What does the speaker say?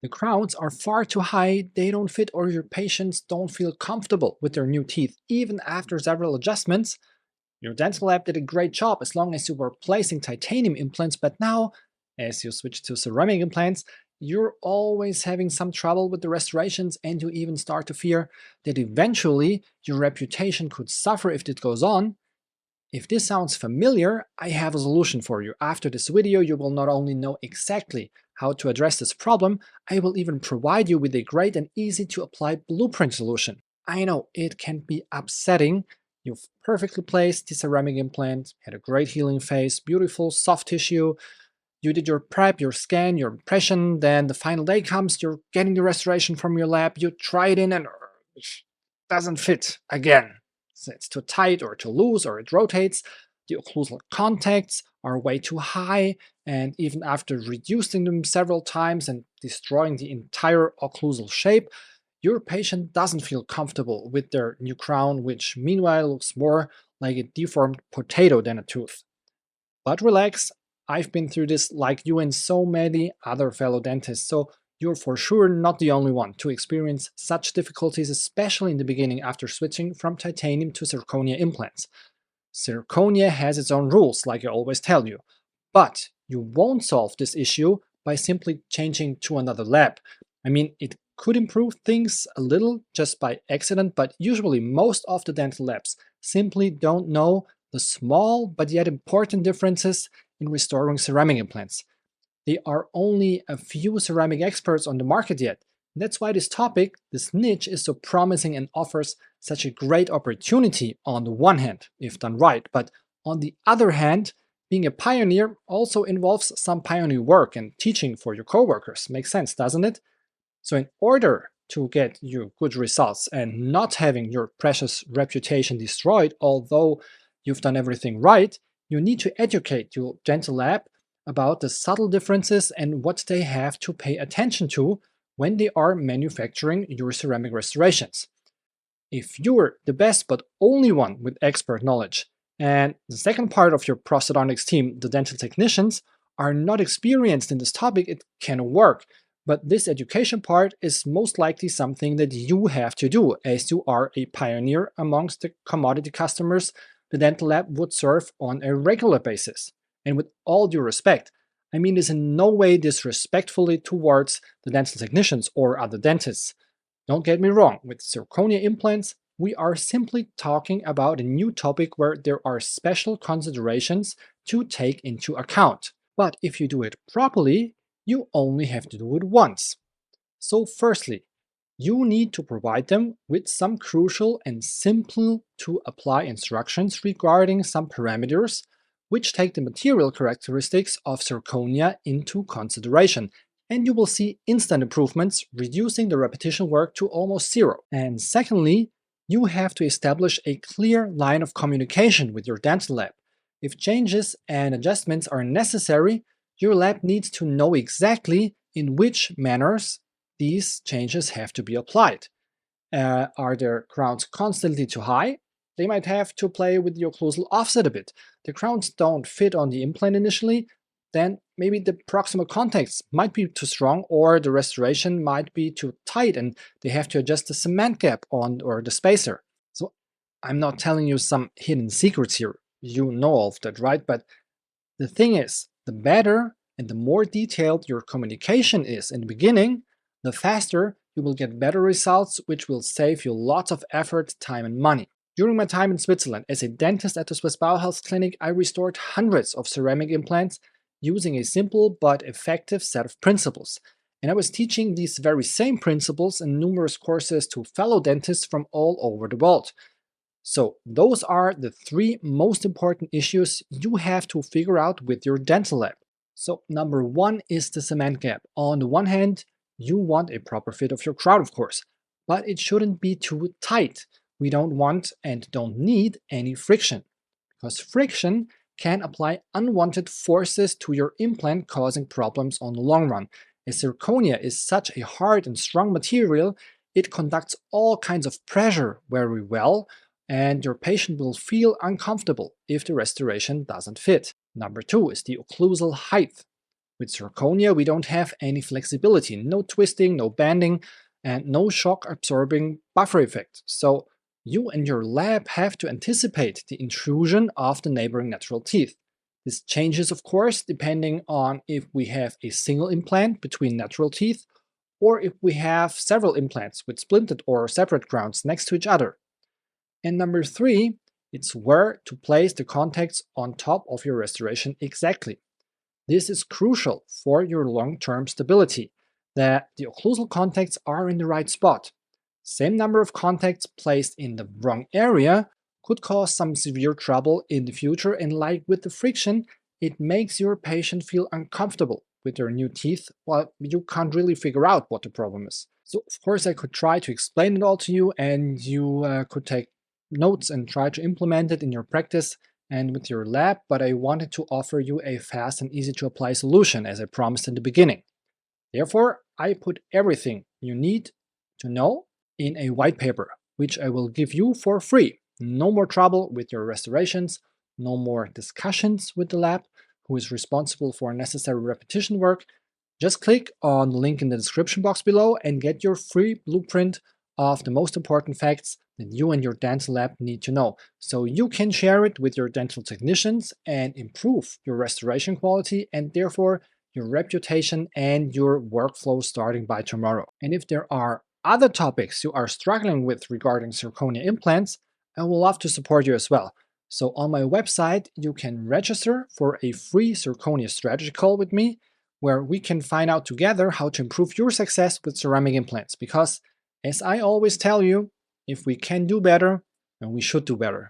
The crowns are far too high, they don't fit, or your patients don't feel comfortable with their new teeth even after several adjustments. Your dental lab did a great job as long as you were placing titanium implants, but now, as you switch to ceramic implants, you're always having some trouble with the restorations, and you even start to fear that eventually your reputation could suffer if it goes on. If this sounds familiar, I have a solution for you. After this video, you will not only know exactly how to address this problem, I will even provide you with a great and easy to apply blueprint solution. I know it can be upsetting. You've perfectly placed the ceramic implant, had a great healing phase, beautiful soft tissue. You did your prep, your scan, your impression, then the final day comes, you're getting the restoration from your lab, you try it in and it doesn't fit again. So it's too tight or too loose or it rotates. The occlusal contacts are way too high, and even after reducing them several times and destroying the entire occlusal shape, your patient doesn't feel comfortable with their new crown, which meanwhile looks more like a deformed potato than a tooth. But relax, I've been through this like you and so many other fellow dentists, so you're for sure not the only one to experience such difficulties, especially in the beginning after switching from titanium to zirconia implants. Zirconia has its own rules, like I always tell you, but you won't solve this issue by simply changing to another lab. I mean, it could improve things a little just by accident, but usually most of the dental labs simply don't know the small but yet important differences in restoring ceramic implants. There are only a few ceramic experts on the market yet. That's why this topic, this niche, is so promising and offers such a great opportunity on the one hand, if done right, but on the other hand, being a pioneer also involves some pioneer work and teaching for your coworkers. Makes sense, doesn't it? So in order to get you good results and not having your precious reputation destroyed, although you've done everything right, you need to educate your dental lab about the subtle differences and what they have to pay attention to when they are manufacturing your ceramic restorations. If you're the best but only one with expert knowledge, and the second part of your prosthodontics team, the dental technicians, are not experienced in this topic, it can work. But this education part is most likely something that you have to do, as you are a pioneer amongst the commodity customers the dental lab would serve on a regular basis. And with all due respect, I mean this in no way disrespectfully towards the dental technicians or other dentists. Don't get me wrong, with zirconia implants, we are simply talking about a new topic where there are special considerations to take into account. But if you do it properly, you only have to do it once. So firstly, you need to provide them with some crucial and simple to apply instructions regarding some parameters which take the material characteristics of zirconia into consideration, and you will see instant improvements, reducing the repetition work to almost zero. And secondly, you have to establish a clear line of communication with your dental lab. If changes and adjustments are necessary, your lab needs to know exactly in which manners these changes have to be applied. Are their crowns constantly too high? They might have to play with the occlusal offset a bit. The crowns don't fit on the implant initially, then maybe the proximal contacts might be too strong, or the restoration might be too tight and they have to adjust the cement gap on or the spacer. So I'm not telling you some hidden secrets here. You know all of that, right? But the thing is, the better and the more detailed your communication is in the beginning, the faster you will get better results, which will save you lots of effort, time, and money. During my time in Switzerland as a dentist at the Swiss Bauhaus Clinic, I restored hundreds of ceramic implants using a simple but effective set of principles. And I was teaching these very same principles in numerous courses to fellow dentists from all over the world. So those are the three most important issues you have to figure out with your dental lab. So number one is the cement gap. On the one hand, you want a proper fit of your crown, of course, but it shouldn't be too tight. We don't want and don't need any friction, because friction can apply unwanted forces to your implant, causing problems on the long run. As zirconia is such a hard and strong material, it conducts all kinds of pressure very well, and your patient will feel uncomfortable if the restoration doesn't fit. Number two is the occlusal height, With zirconia, we don't have any flexibility, no twisting, no bending, and no shock absorbing buffer effect. So you and your lab have to anticipate the intrusion of the neighboring natural teeth. This changes, of course, depending on if we have a single implant between natural teeth or if we have several implants with splinted or separate crowns next to each other. And number three, it's where to place the contacts on top of your restoration exactly. This is crucial for your long-term stability, that the occlusal contacts are in the right spot. Same number of contacts placed in the wrong area could cause some severe trouble in the future, and like with the friction, it makes your patient feel uncomfortable with their new teeth while you can't really figure out what the problem is. So of course I could try to explain it all to you, and you could take notes and try to implement it in your practice and with your lab, but I wanted to offer you a fast and easy to apply solution as I promised in the beginning. Therefore, I put everything you need to know in a white paper, which I will give you for free. No more trouble with your restorations, no more discussions with the lab, who is responsible for necessary repetition work. Just click on the link in the description box below and get your free blueprint of the most important facts that you and your dental lab need to know, so you can share it with your dental technicians and improve your restoration quality and therefore your reputation and your workflow starting by tomorrow. And if there are other topics you are struggling with regarding zirconia implants, I would love to support you as well. So on my website, you can register for a free zirconia strategy call with me, where we can find out together how to improve your success with ceramic implants. Because, as I always tell you, if we can do better, then we should do better.